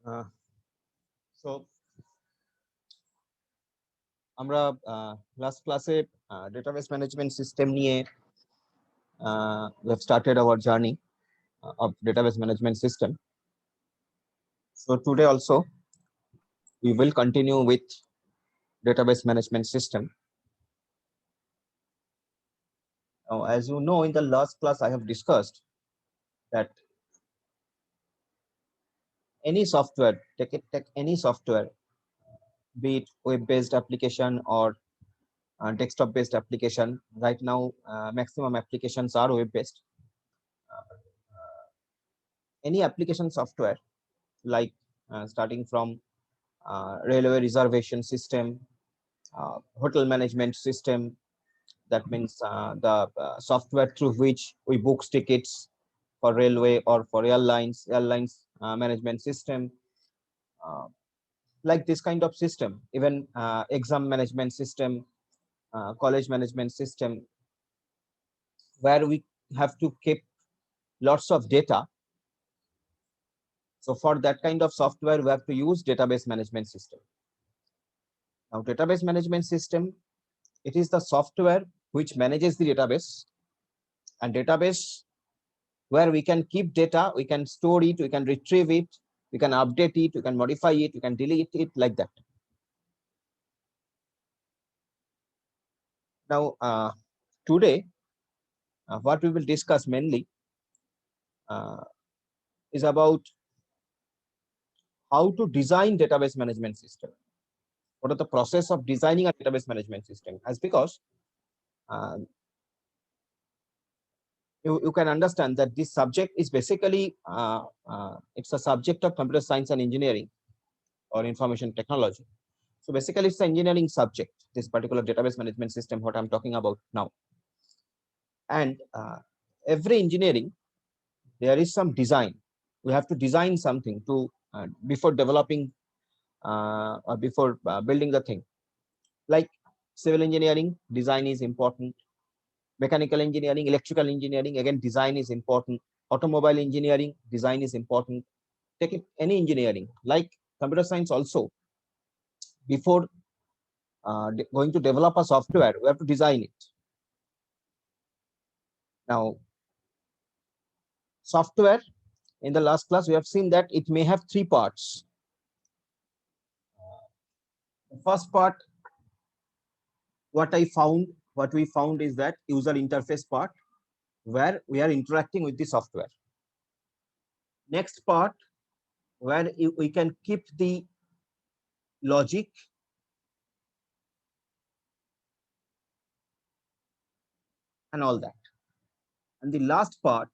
Uh, so আমরা last ক্লাসে database management system নিয়ে we have started our journey of database management system. So today also we will continue with database management system. Now, as you know, in the last class I have discussed that any software, take any software, be it web-based application or desktop-based application. Right now, maximum applications are web-based. Any application software, like starting from railway reservation system, hotel management system. That means the software through which we book tickets for railway or for airlines management system. Like this kind of system, even exam management system, college management system, where we have to keep lots of data. So for that kind of software, we have to use database management system. Now, database management system, it is the software which manages the database, and database where we can keep data, we can store it, we can retrieve it, we can update it, we can modify it, we can delete it, like that. Now, today, what we will discuss mainly is about how to design database management system. What are the process of designing a database management system? As because you can understand that this subject is basically it's a subject of computer science and engineering or information technology. So basically it's an engineering subject, this particular database management system, what I'm talking about now. And every engineering, there is some design. We have to design something to before developing or before building the thing. Like civil engineering, design is important. Mechanical engineering, electrical engineering, again, design is important. Automobile engineering, design is important. Take it, any engineering, like computer science also. Before going to develop a software, we have to design it. Now, software, in the last class, we have seen that it may have three parts. The first part, what we found is that user interface part, where we are interacting with the software. Next part, where we can keep the logic, and all that. And the last part,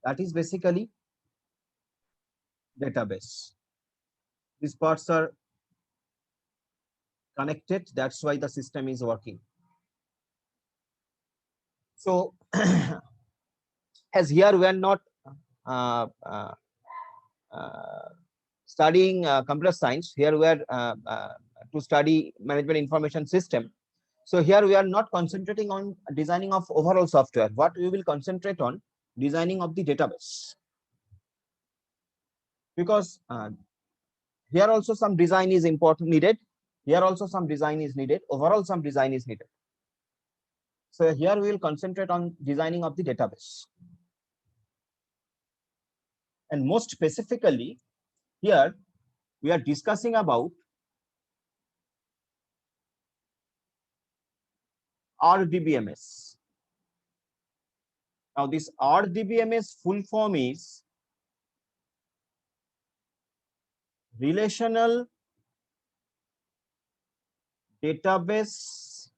that is basically database. These parts are connected, that's why the system is working. So as here we are not studying computer science, here we are to study management information system. So here we are not concentrating on designing of overall software. What we will concentrate on, designing of the database, because here also some design is important needed, here also some design is needed, overall some design is needed. So here we will concentrate on designing of the database. And most specifically, here we are discussing about RDBMS. Now this RDBMS full form is Relational Database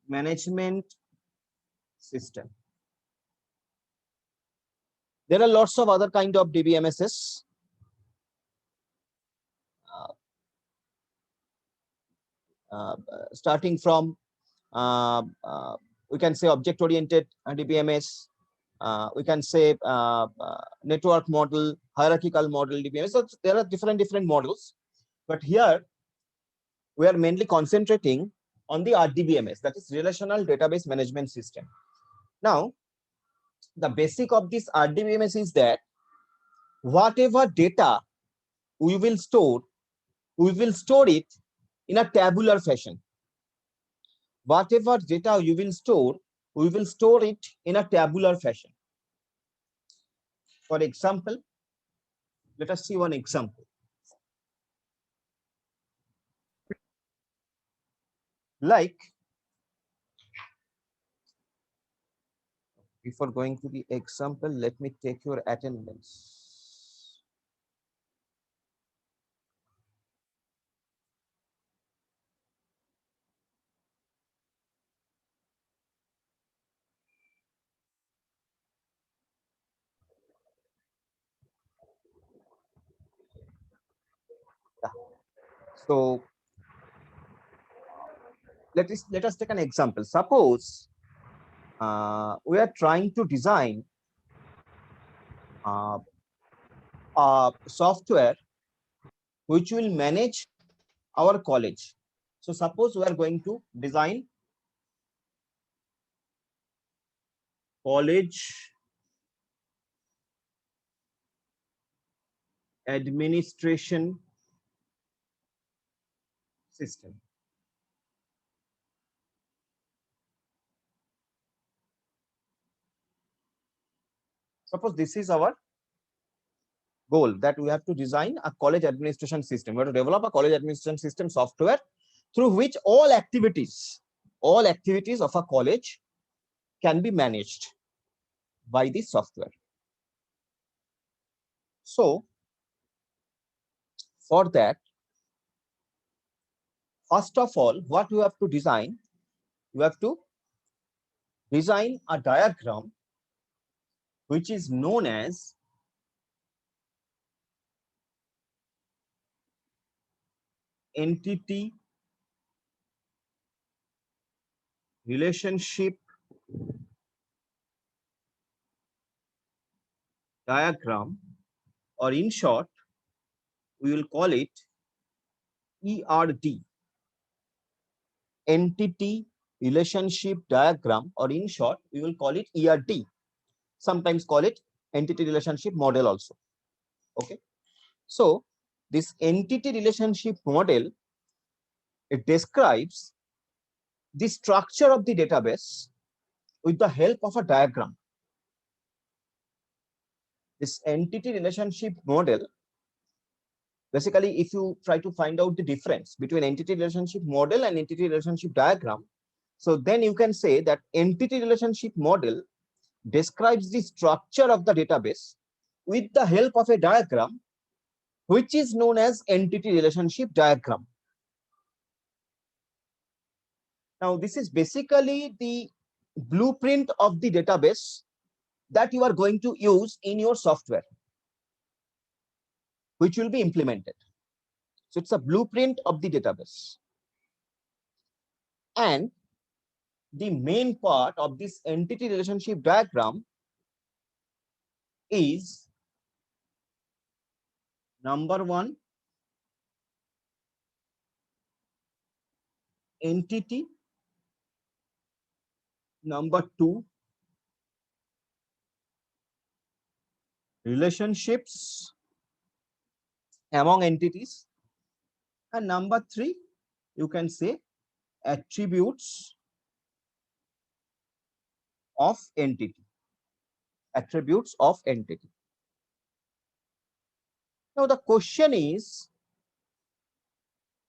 Management System. There are lots of other kind of DBMSs. Starting from we can say object-oriented DBMS, we can say network model, hierarchical model DBMS. So there are different models, but here we are mainly concentrating on the RDBMS, that is Relational Database Management System. Now, the basic of this RDBMS is that whatever data we will store it in a tabular fashion. Whatever data you will store, we will store it in a tabular fashion. For example, let us see one example. Like, before going to the example, let me take your attendance. Yeah. So let us take an example. Suppose we are trying to design a software which will manage our college. So suppose we are going to design college administration system. Suppose this is our goal, that we have to design a college administration system. We have to develop a college administration system software through which all activities of a college can be managed by this software. So for that, first of all, what you have to design, you have to design a diagram which is known as entity relationship diagram, or in short, we will call it ERD, entity relationship diagram, or in short, we will call it ERD. Sometimes call it entity relationship model also. Okay. So this entity relationship model, it describes the structure of the database with the help of a diagram. This entity relationship model, basically, if you try to find out the difference between entity relationship model and entity relationship diagram, so then you can say that entity relationship model describes the structure of the database with the help of a diagram, which is known as entity relationship diagram. Now, this is basically the blueprint of the database that you are going to use in your software, which will be implemented. So it's a blueprint of the database. And the main part of this entity relationship diagram is number one, entity. Number two, relationships among entities. And number three, you can say attributes of entity. Attributes of entity. Now the question is,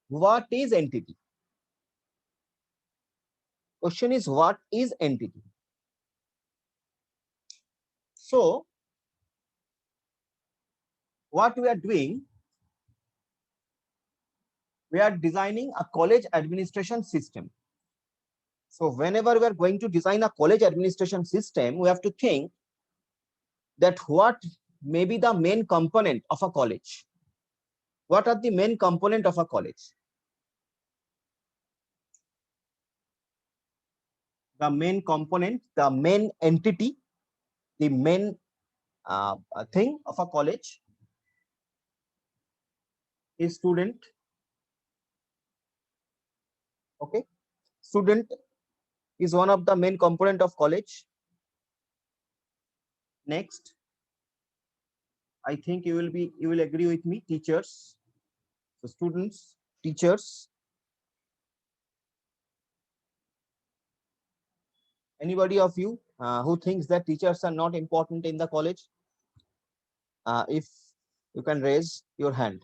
what is entity? Question is, what is entity? So what we are doing, we are designing a college administration system. So whenever we are going to design a college administration system, we have to think that what may be the main component of a college. What are the main component of a college? The main component, the main entity, the main thing of a college is student. Okay. Student is one of the main component of college. Next, I think you will agree with me, teachers. So students, teachers. Anybody of you who thinks that teachers are not important in the college? If you can raise your hand.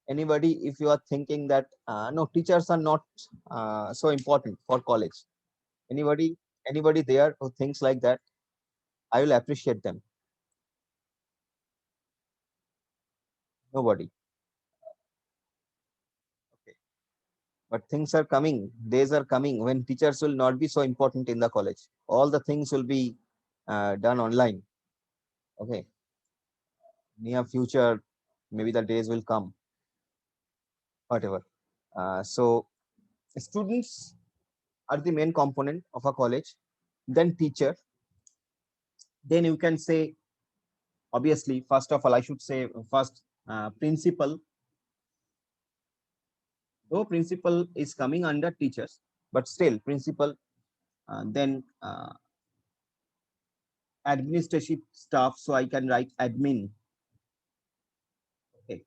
Anybody, if you are thinking that no, teachers are not so important for college. Anybody there who thinks like that? I will appreciate them. Nobody. Okay. But things are coming, days are coming when teachers will not be so important in the college. All the things will be done online. Okay. Near future, maybe the days will come. Whatever. So students are the main component of a college. Then teacher. Then you can say, obviously, first of all, I should say first principal. Though principal is coming under teachers, but still principal. Then administrative staff. So I can write admin. Okay.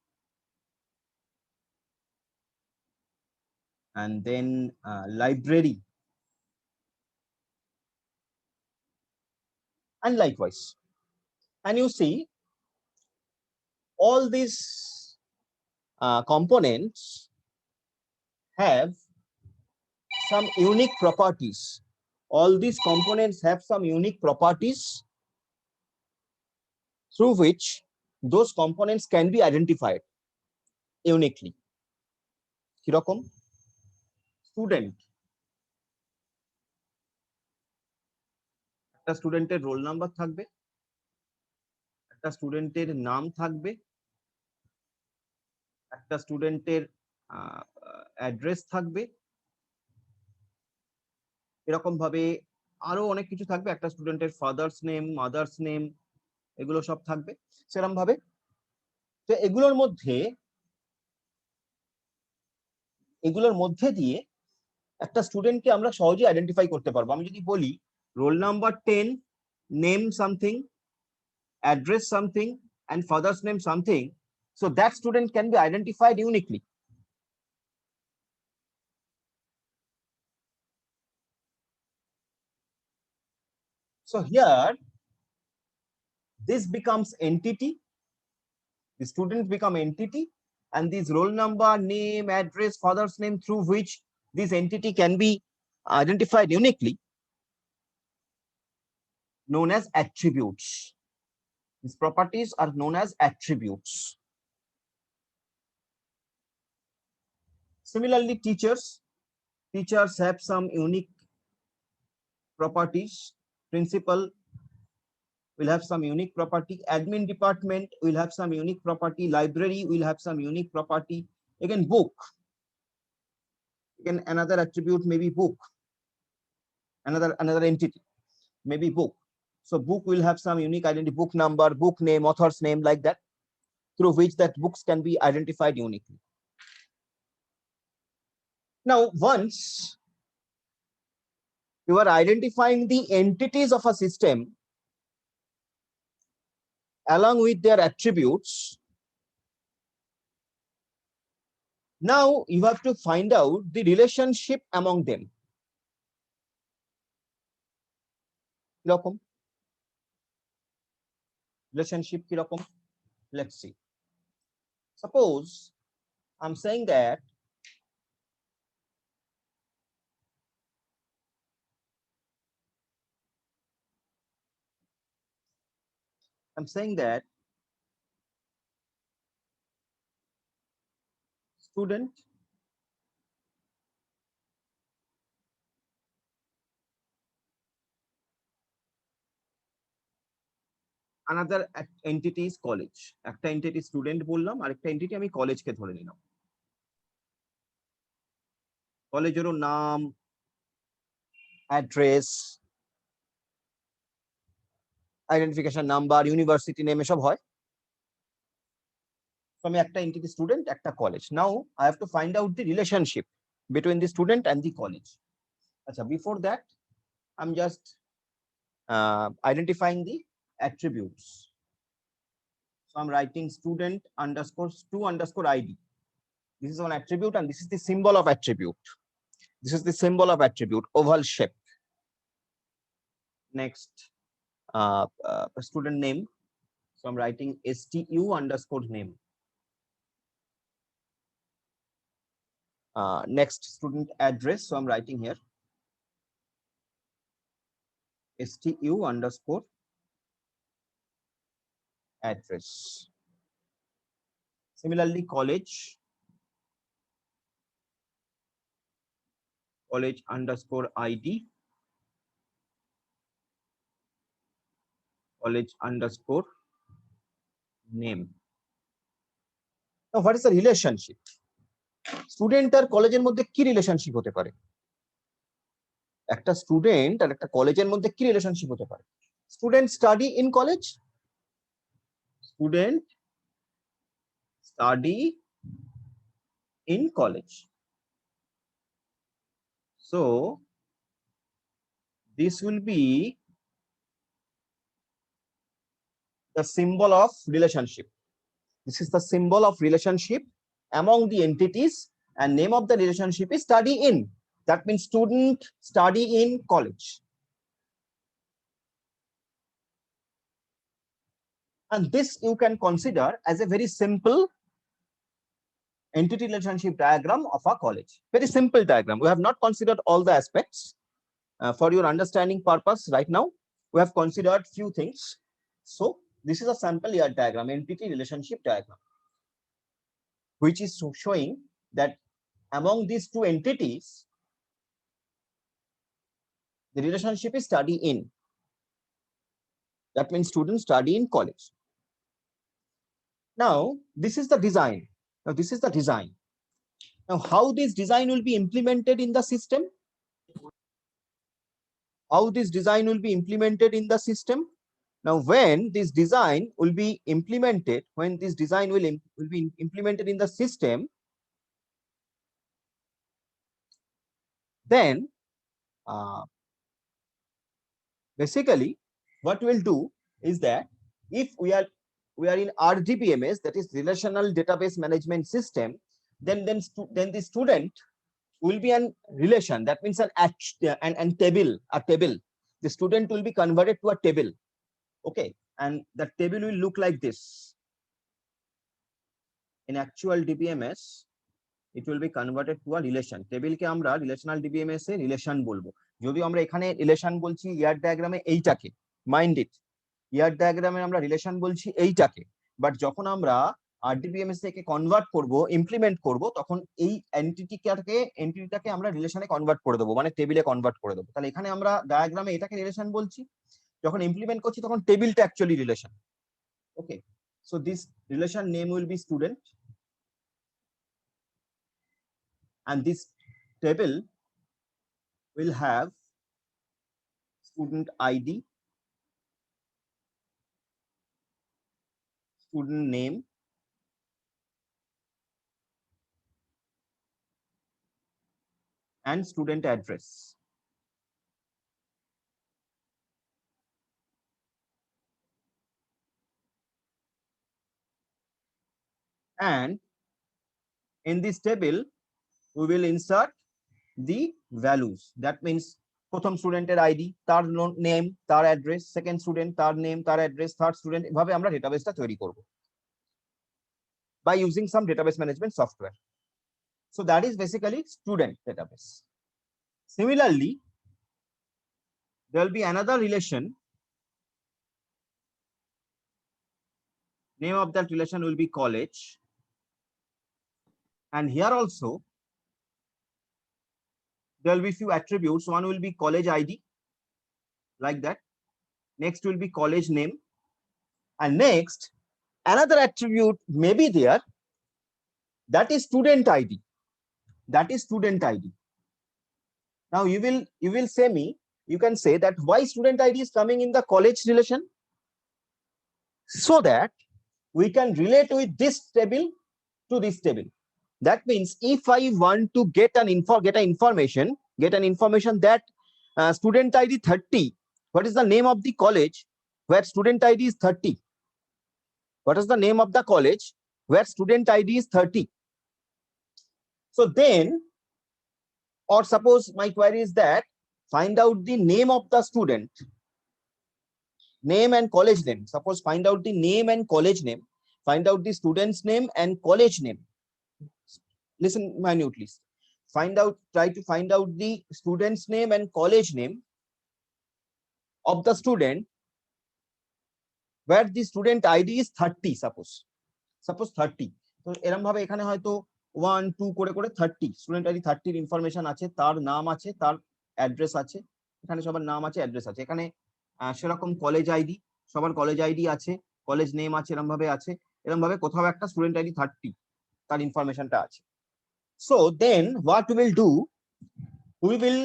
And then library. And likewise. And you see, all these components have some unique properties. All these components have some unique properties through which those components can be identified uniquely. কিরকম? Student. একটা স্টুডেন্টের roll number থাকবে, একটা স্টুডেন্টের নাম থাকবে, একটা স্টুডেন্টের অ্যাড্রেস থাকবে, এরকম ভাবে আরো অনেক কিছু থাকবে, একটা স্টুডেন্টের ফাদার্স নেম, মাদার্স নেম, এগুলো সব থাকবে সেরকম ভাবে। তো এগুলোর মধ্যে দিয়ে একটা স্টুডেন্টকে আমরা সহজেই আইডেন্টিফাই করতে পারবো। আমি যদি বলি roll number 10, name something, address something, and father's name something, so that student can be identified uniquely. So here this becomes entity, the students become entity, and this roll number, name, address, father's name, through which this entity can be identified uniquely, known as attributes. These properties are known as attributes. Similarly, teachers have some unique properties. Principal will have some unique property. Admin department will have some unique property. Library will have some unique property. Again, book. Again, another attribute may be book. Another entity may be book. So book will have some unique identity, book number, book name, author's name, like that, through which that books can be identified uniquely. Now, once you are identifying the entities of a system along with their attributes, now you have to find out the relationship among them. কিরকম? Relationship কিরকম? Let's see. Suppose I'm saying that student another entity is college. একটা entity student বললাম, আরেকটা entity আমি college কে ধরে নিলাম। কলেজেরও নাম, address, identification number, university name এসব হয়। So আমি একটা entity student, একটা college. Now I have to find out the relationship between the student and the college. Acha, before that, I'm just identifying the attributes. So I'm writing student underscore stu underscore ID. This is one attribute, and this is the symbol of attribute. This is the symbol of attribute, oval shape. Next, student name. So I'm writing stu underscore name. Next, student address. So I'm writing here stu underscore address. Similarly, college underscore ID, college underscore name. Now, what is the relationship? Student আর কলেজের মধ্যে কি relationship হতে পারে? একটা student আর একটা কলেজের মধ্যে কি রিলেশনশিপ হতে পারে? Student study in college, student study in college. So this will be the symbol of relationship. This is the symbol of relationship among the entities, and name of the relationship is study in. That means student study in college. And this you can consider as a very simple entity relationship diagram of a college. Very simple diagram. We have not considered all the aspects. For your understanding purpose right now, we have considered few things. So this is a sample ER diagram, entity relationship diagram, which is showing that among these two entities, the relationship is study in. That means students study in college. Now, this is the design. Now, this is the design. Now, how this design will be implemented in the system? How this design will be implemented in the system? Now, when this design will be implemented, will be implemented in the system, then basically what we'll do is that if we are in RDBMS, that is Relational Database Management System, then the student will be an relation. That means an table, a table. The student will be converted to a table. Okay, and the table will look like this. In actual DBMS, it will be converted to a relation. Table ke amra relational DBMS e relation bolbo. Jodio amra ekhane relation bolchi ER diagram e eitake, mind it. ER diagram e amra relation bolchi eitake, but jokhon amra RDBMS থেকে convert করব, implement করব, তখন এই এন্টিটিটাকে আমরা রিলেশনে convert করে দেব, মানে টেবিলে কনভার্ট করে দেব। তাহলে এখানে আমরা ডায়াগ্রামে এটাকে রিলেশন বলছি, যখন ইমপ্লিমেন্ট করছি তখন টেবিলটা actually relation. Okay, so this relation name will be student, and this table will have student ID, student name, and student address. And in this table, we will insert the values. That means প্রথম স্টুডেন্টের ID, তার name, তার address, second student, তার name, তার address, third student, এভাবে আমরা ডেটাবেসটা তৈরি করব by using some database management software. So that is basically student database. Similarly, there will be another relation. Name of that relation will be college, and here also there will be few attributes. One will be college ID, like that. Next will be college name, and next another attribute may be there, that is student ID. That is student ID. Now you will say me, you can say that why student ID is coming in the college relation, so that we can relate with this table to this table. That means if I want to get an information that student ID 30, what is the name of the college where student ID is 30? What is the name of the college where student ID is 30? So then, or suppose my query is that find out the name of the student, name and college name. Suppose find out the name and college name, find out the student's name and college name. Listen minutely. Try to find out the student's name and college name of the student where the student ID is 30, suppose 30. তো এরকম ভাবে এখানে হয়তো 1 2 করে করে 30 student ID 30 এর information আছে, তার নাম আছে, তার অ্যাড্রেস আছে, এখানে সবার নাম আছে, অ্যাড্রেস আছে। এখানে সেরকম কলেজ আইডি, সবার কলেজ আইডি আছে, কলেজ নেম আছে, এরকম ভাবে কোথাও একটা স্টুডেন্ট আইডি 30 তার ইনফরমেশনটা আছে। So then what we will do, we will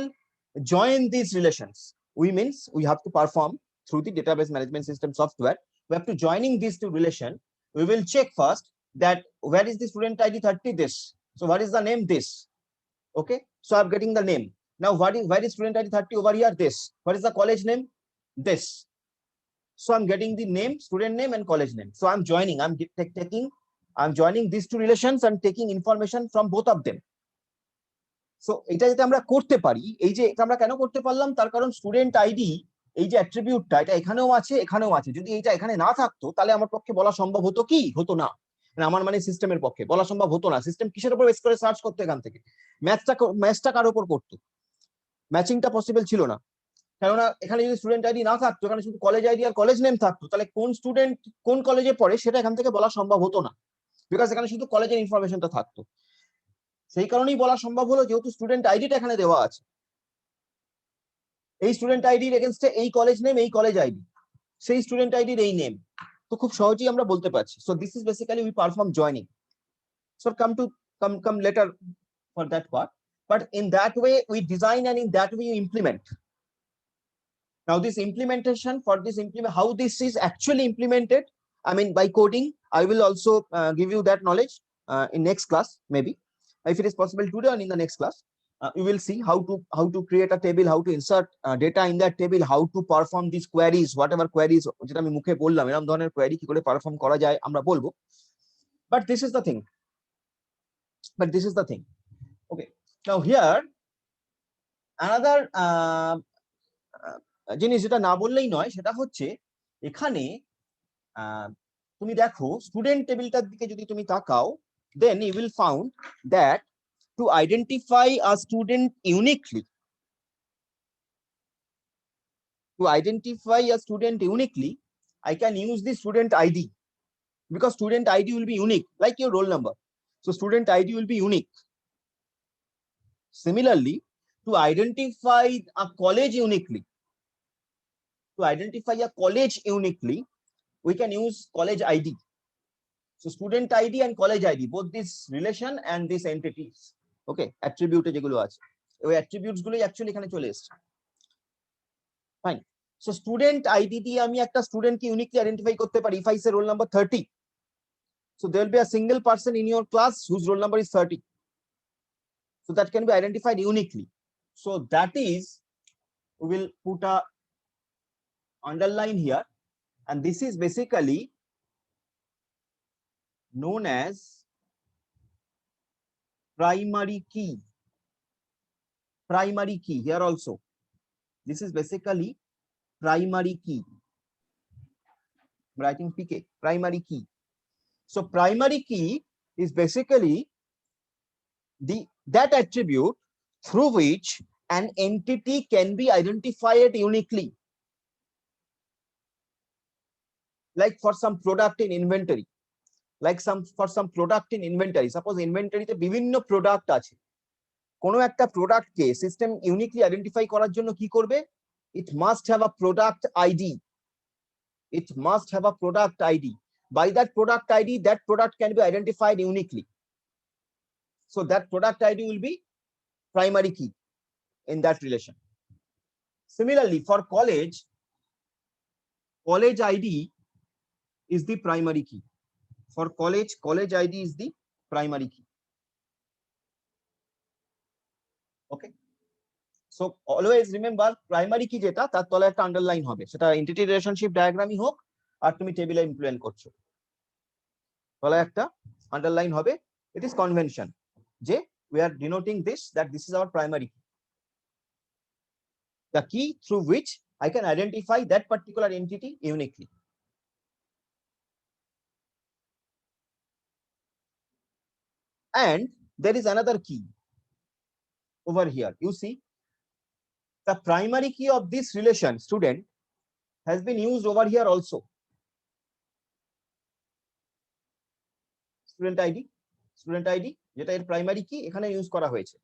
join these relations. We means we have to perform through the database management system software. We have to joining these two relation. We will check first that where is the student ID 30 this. So what is the name this? Okay, so I'm getting the name. Now where is student ID 30 over here this. What is the college name? This. So I'm getting the name, student name and college name. So I'm joining these two relations and taking information from both of them. So এটা যেটা আমরা করতে পারি, এই যে এটা আমরা কেন করতে পারলাম, তার কারণ স্টুডেন্ট আইডি এই যে অ্যাট্রিবিউটটা এটা এখানেও আছে, এখানেও আছে। যদি এটা এখানে না থাকতো তাহলে আমার পক্ষে বলা সম্ভব হতো কি? হতো না। আমার মানে সিস্টেমের পক্ষে বলা সম্ভব হতো না। সিস্টেম কিসের উপর বেস করে সার্চ করতে, এখান থেকে ম্যাচটা কার উপর করতো? ম্যাচিংটা পসিবল ছিল না, কেননা এখানে যদি স্টুডেন্ট আইডি না থাকতো, এখানে শুধু কলেজ আইডি আর কলেজ নেম থাকতো, তাহলে কোন স্টুডেন্ট কোন কলেজে পড়ে সেটা এখান থেকে বলা সম্ভব হতো না, বিকজ এখানে শুধু কলেজের ইনফরমেশনটা থাকতো। সেই কারণেই বলা সম্ভব হলো, যেহেতু স্টুডেন্ট আইডিটা এখানে দেওয়া আছে, এই স্টুডেন্ট আইডির এগেইনস্টে এই কলেজ নেম, এই কলেজ আইডি, সেই স্টুডেন্ট আইডির এই নেম, তো খুব সহজেই আমরা বলতে পারছি। So this is basically we perform joining. So come later for that part, but in that way we design and in that way we implement. Now this implementation, how this is actually implemented, I mean by coding, I will also give you that knowledge in next class, maybe if it is possible today or in the next class. You will see how to create a table, how to insert data in that table, how to perform these queries, whatever queries যেটা আমি মুখে বললাম, এরকম ধরনের query কি করে perform করা যায় আমরা বলবো। but this is the thing. Okay, now here another জিনিস যেটা না বললেই নয়, সেটা হচ্ছে এখানে তুমি দেখো স্টুডেন্ট টেবিলটার দিকে যদি তুমি তাকাও, then you will found that to identify a student uniquely, I can use the student ID, because student ID will be unique like your roll number. So student ID will be unique. Similarly, to identify a college uniquely, we can use college ID. So student ID and college ID, both this relation and these entities, okay, attribute যেগুলো আছে, ওই attributes গুলোই actually এখানে চলে এসেছে। Fine. So student ID দিয়ে আমি একটা স্টুডেন্টকে ইউনিকলি আইডেন্টিফাই করতে পারি। If I say roll number 30, so there will be a single person in your class whose roll number is 30. So that can be identified uniquely. So that is, we will put a underline here, and this is basically known as primary key. Here also, this is basically primary key. I'm writing PK, primary key. So primary key is basically that attribute through which an entity can be identified uniquely, like for some product in inventory, suppose inventory তে বিভিন্ন product আছে, কোনো একটা প্রোডাক্টকে system uniquely identify করার জন্য কি করবে? it must have a product ID. By that product ID, that product can be identified uniquely. So that product ID will be primary key in that relation. Similarly, for college ID is the primary key. For college ID is the primary key. Okay, so always remember primary key যেটা তার তলায় একটা underline হবে, সেটা entity relationship ডায়াগ্রামই হোক আর তুমি টেবিলে implement করছো, তলায় একটা আন্ডারলাইন হবে। It is convention যে we are denoting this, that this is our primary key, the key through which I can identify that particular entity uniquely. And there is another key over here. You see, the primary key of this relation student has been used over here also. Student ID যেটা এর primary key এখানে use করা হয়েছে।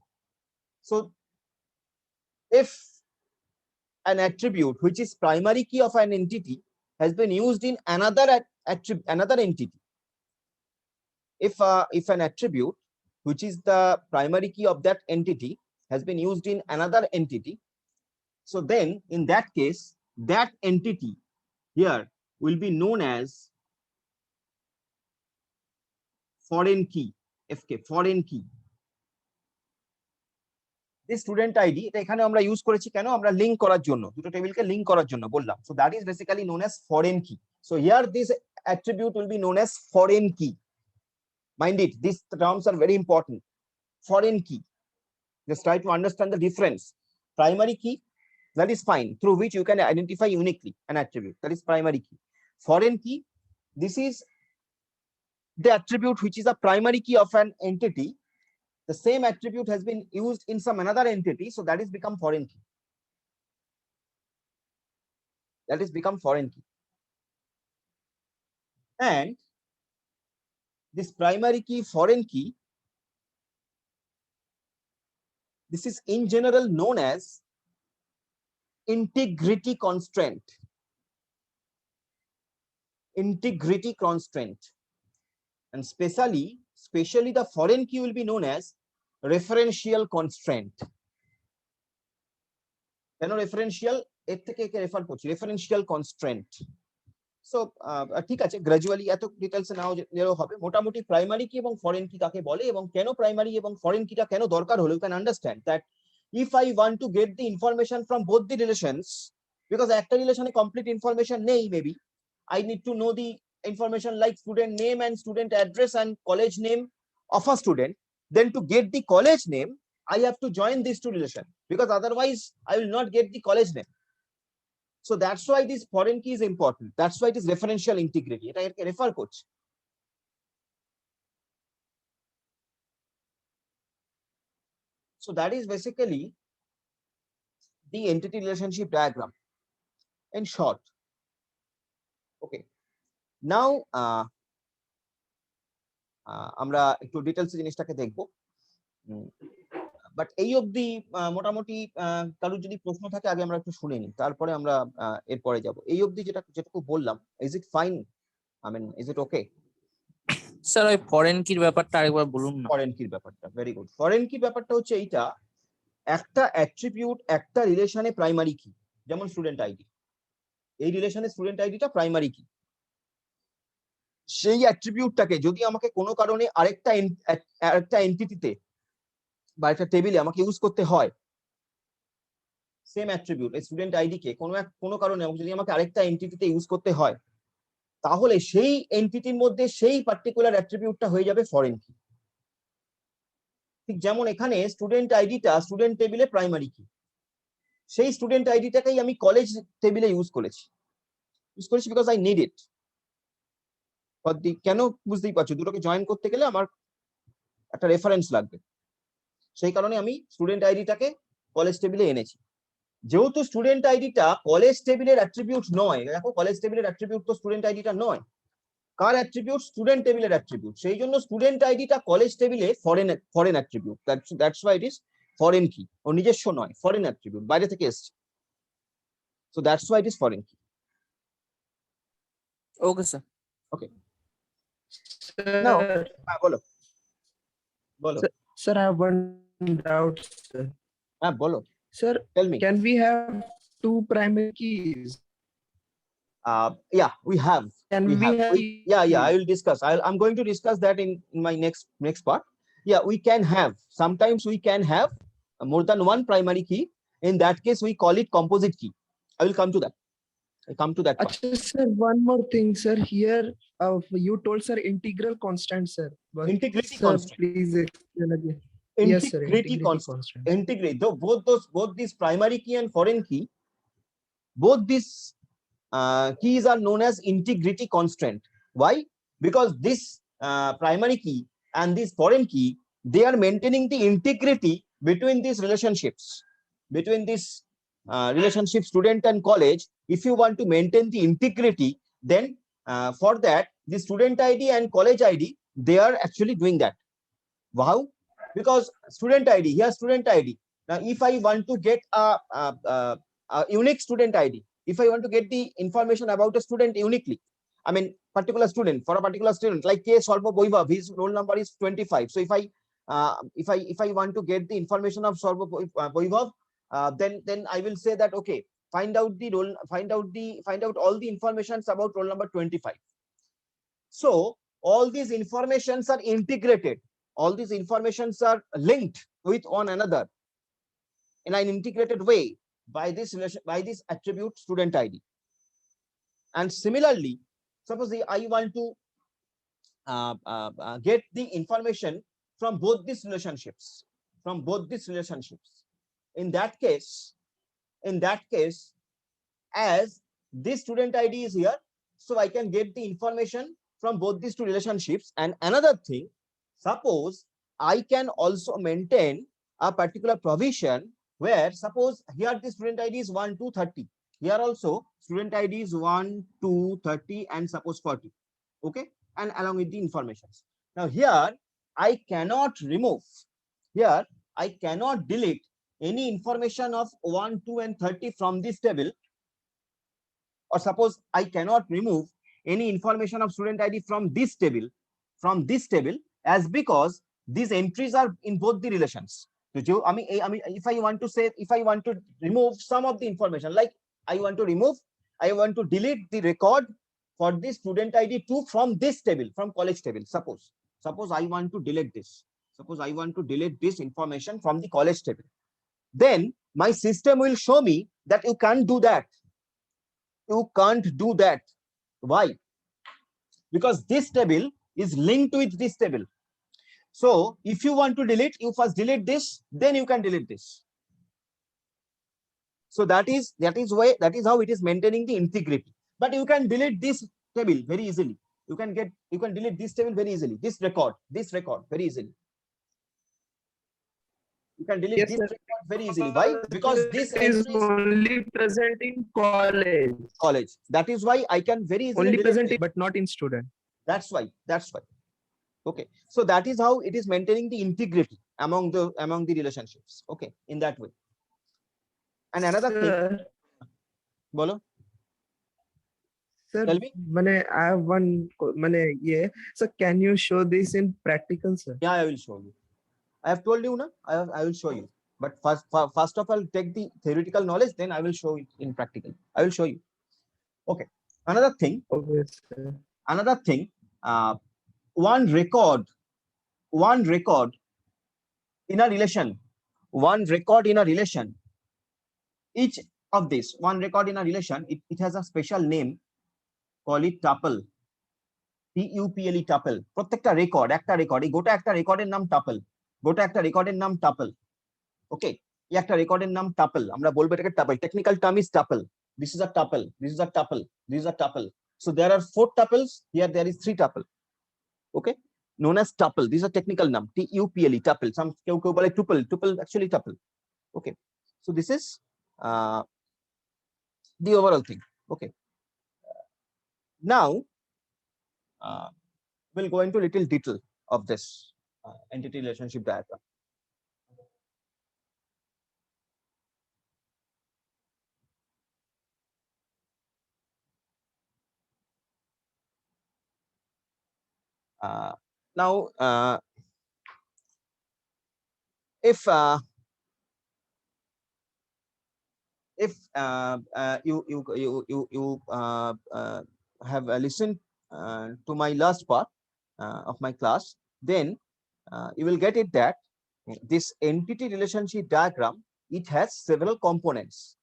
So if an attribute which is primary key of an entity has been used in another entity, if an attribute which is the primary key of that entity has been used in another entity, so then in that case that entity here will be known as foreign key, FK, foreign key. This student ID এটা এখানে আমরা use করেছি কেন, আমরা link করার জন্য, দুটো টেবিলকে link করার জন্য বললাম। So that is basically known as foreign key. So here this attribute will be known as foreign key. Mind it, these terms are very important. Foreign key, just try to understand the difference. Primary key, that is fine, through which you can identify uniquely an attribute, that is primary key. Foreign key, this is the attribute which is a primary key of an entity. The same attribute has been used in some another entity, so that is become foreign key. That is become foreign key. And this primary key, foreign key, this is in general known as integrity constraint. Integrity constraint. And especially the foreign key will be known as referential constraint. কেন referential? এর থেকে একে refer করছি, referential constraint. So ঠিক আছে, gradually এত ডিটেইলসে নাও হবে। মোটামুটি প্রাইমারি কি এবং ফরেন কি কাকে বলে এবং কেন প্রাইমারি এবং ফরেন কিটা কেন দরকার হলো, you can understand that if I want to get the information from both the relations, because একটা রিলেশনে কমপ্লিট ইনফরমেশন নেই, maybe I need to know the information like student name and student address and college name of a student, then to get the college name I have to join these two relations, because otherwise I will not get the college name. So that's why this foreign key is important. That's why it is referential integrity. এটা এর refer করছে। So that is basically the entity relationship diagram in short. Okay, now আমরা একটু details জিনিসটাকে দেখব, but এই অবধি মোটামুটি কারোর যদি প্রশ্ন থাকে আগে আমরা একটু শুনে নিই, তারপরে আমরা এরপরে যাব। এই অবধি যেটুকু বললাম, is it fine? I mean is it okay? Sir ওই ফরেন কির ব্যাপারটা আরেকবার বলুন না। ফরেন কির ব্যাপারটা ভেরি গুড। ফরেন কির ব্যাপারটা হচ্ছে এইটা, একটা অ্যাট্রিবিউট একটা রিলেশনে প্রাইমারি কি, যেমন স্টুডেন্ট আইডি, এই রিলেশনে স্টুডেন্ট আইডিটা প্রাইমারি কি, সেই অ্যাট্রিবিউটটাকে যদি আমাকে কোনো কারণে আরেকটা এন্টিটিতে বা একটা টেবিলে আমাকে ইউজ করতে হয়, same attribute student ID K কোনো কারণে যদি আমাকে আরেকটা এন্টিটিতে ইউজ করতে হয়, তাহলে সেই এন্টিটির মধ্যে সেই পার্টিকুলার অ্যাট্রিবিউটটা হয়ে যাবে ফরেন কি। ঠিক যেমন এখানে স্টুডেন্ট আইডিটা স্টুডেন্ট টেবিলে প্রাইমারি কি, সেই স্টুডেন্ট আইডিটাকেই আমি কলেজ টেবিলে ইউজ করেছি বিকজ আই নিড ইট। কেন বুঝতেই পারছো, দুটোকে জয়েন করতে গেলে আমার একটা রেফারেন্স লাগবে, সেই কারণে আমি স্টুডেন্ট আইডিটাকে কলেজ টেবিলে এনেছি। যেহেতু স্টুডেন্ট আইডিটা কলেজ টেবিলের অ্যাট্রিবিউট নয়, দেখো কলেজ টেবিলের অ্যাট্রিবিউট তো স্টুডেন্ট আইডিটা নয়, কার অ্যাট্রিবিউট? স্টুডেন্ট টেবিলের অ্যাট্রিবিউট, সেই জন্য স্টুডেন্ট আইডিটা কলেজ টেবিলে foreign attribute, that's why it is foreign key, ও নিজস্ব নয়, ফরেন অ্যাট্রিবিউট, বাইরে থেকে এসেছে, so that's why it is foreign key. Okay sir. ওকে, নাও বলো বলো। Sir, I have one doubt, sir. হ্যাঁ বলো, Sir, tell me. can we have two primary keys? Yeah, we have. Can We we have. have? Yeah, I will discuss. I'm going to discuss that in my next part. Yeah, we can have. Sometimes we can have, more than one primary key, in that case we call it composite key. I will come to that. I come to that part. Achha, sir, one more thing, sir. Here, you told, sir, integral constant, sir. But, Integrity sir, constant. please explain again. Yes, sir. Integrity constant. Integrate. Though both these primary key and foreign key, both these keys are known as integrity constant. Why? Because this primary key and this foreign key, they are maintaining the integrity between these relationships, between this relationship student and college. If you want to maintain the integrity, then for that, the student ID and college ID, they are actually doing that. How? Because student ID, here student ID. Now, if I want to get a unique student ID, if I want to get the information about a student uniquely, I mean, particular student, for a particular student, like K. Sarva Boivav, his roll number is 25. So if I want to get the information of Sarva Boivav, then I will say that, okay, find out all the informations about roll number 25. So all these informations are integrated. All these informations are linked with one another in an integrated way by this relation, by this attribute student ID. And similarly, suppose I want to get the information from both these relationships, In that case, as this student ID is here, so I can get the information from both these two relationships. And another thing, suppose I can also maintain a particular provision where, suppose here the student ID is 1 to 30. Here also student ID is 1 to 30 and suppose 40. Okay, and along with the informations. Now here I cannot remove, here I cannot delete any information of 1, 2 and 30 from this table, or suppose I cannot remove any information of student ID from this table, as because these entries are in both the relations. So I mean, if I want to remove some of the information, like I want to delete the record for this student ID 2 from this table, from college table. Suppose I want to delete this. Suppose I want to delete this information from the college table. Then my system will show me that you can't do that. You can't do that. Why? Because this table is linked with this table. So if you want to delete, you first delete this, then you can delete this. So that is how it is maintaining the integrity. But you can delete this table very easily. You can delete this table very easily. This record very easily. You can delete this record very easily. Why? Because this is only present in college. That is why I can very easily only present, but not in student. That's why. Okay. So that is how it is maintaining the integrity among the relationships. Okay, in that way. And another thing. Bolo. Sir, Tell me. I have one. So can you show this in practical, sir? Yeah, I will show you. I have told you, na? I will show you. But first of all, take the theoretical knowledge, then I will show it in practical. I will show you. Okay. Another thing. Okay, sir. Another thing. One record in a relation. Each of this one record in a relation, it has a special name. Call it tuple. TUPLE tuple. প্রত্যেকটা record একটা record, এই গোটা একটা রেকর্ডের নাম tuple. ওকে, এই একটা রেকর্ডের নাম tuple, আমরা বলবো এটাকে tuple. Technical term is tuple. This is a tuple, this is a tuple, this is a tuple. So there are 4 tuples, here there is 3 tuple. Okay, known as tuple. This is a technical name, TUPLE tuple. Some কেউ বলে tuple actually tuple. Okay, so this is the overall thing. Okay, now we'll go into little detail of this entity relationship diagram. Now if you have listened to my last part of my class, then you will get it that this entity relationship diagram, it has several components.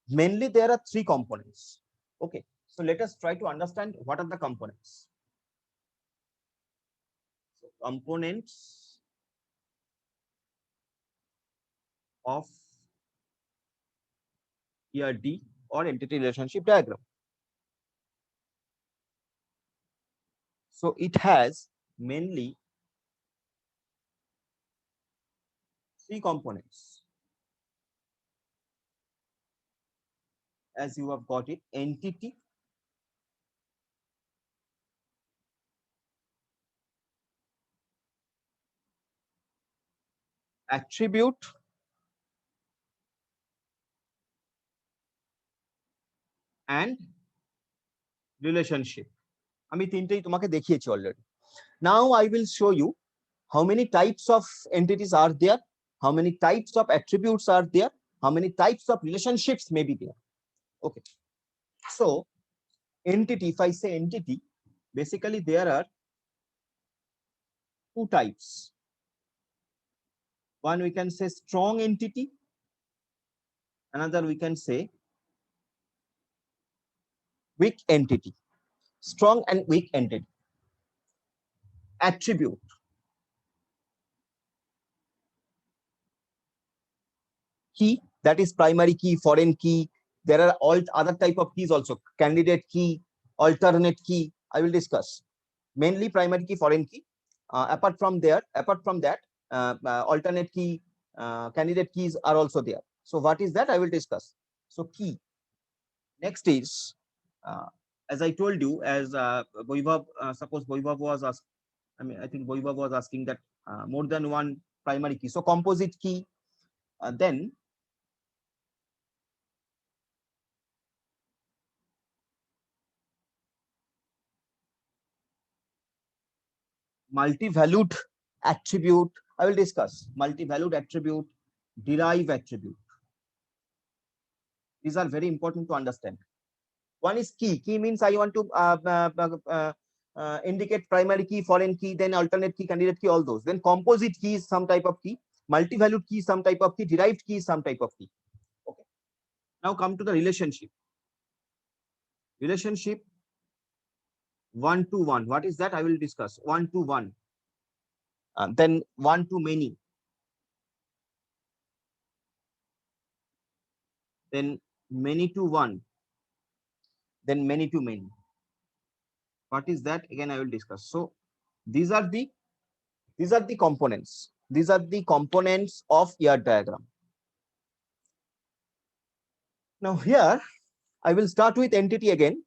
Mainly there are three components. Okay, so let us try to understand what are the components. So components of ERD or entity relationship diagram. So it has mainly three components. As you have got it, entity, attribute, and relationship. আমি তিনটেই তোমাকে দেখিয়েছি already. Now I will show you how many types of entities are there, how many types of attributes are there, how many types of relationships may be there. Okay, so entity, if I say entity, basically there are two types. One we can say strong entity, another we can say weak entity. Strong and weak entity. Attribute, key, that is primary key, foreign key. There are all other type of keys also, candidate key, alternate key. I will discuss mainly primary key, foreign key. Apart from that, alternate key, candidate keys are also there. So what is that? I will discuss. So key. Next is, as I told you, as Vaibhav, suppose Vaibhav was asked, I think Vaibhav was asking that more than one primary key. So composite key, then multi-valued attribute. I will discuss multi-valued attribute, derive attribute. These are very important to understand. One is key. Key means I want to indicate primary key, foreign key, then alternate key, candidate key, all those. Then composite key is some type of key, multi-valued key is some type of key, derived key is some type of key. Okay. Now come to the relationship. Relationship one to one. What is that? I will discuss. One to one. Then one to many. Then many to one. Then many to many. What is that? Again, I will discuss. So these are the components. These are the components of ER diagram. Now here I will start with entity again.